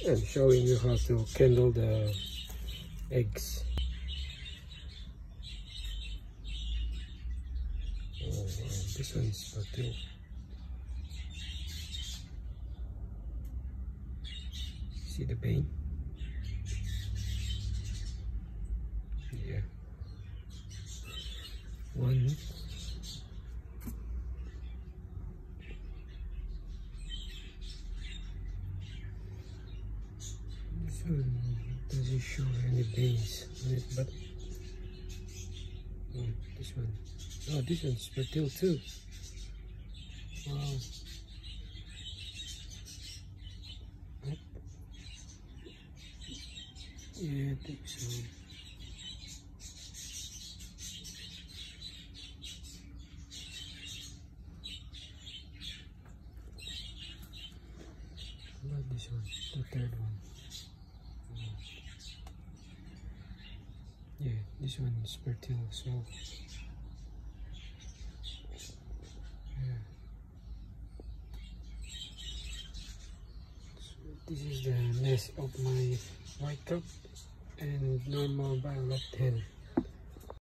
and showing you how to kindle the eggs. Oh wow, this one's fertile. See the vein? Yeah. One. This one doesn't show any veins on it, but oh, this one. Oh, this one's fertile too. Wow. Oh. Yeah, I think so. Not this one, the third one. Yeah, this one is fertile as well. Yeah. So this is the nest of my white cup and normal violet hen.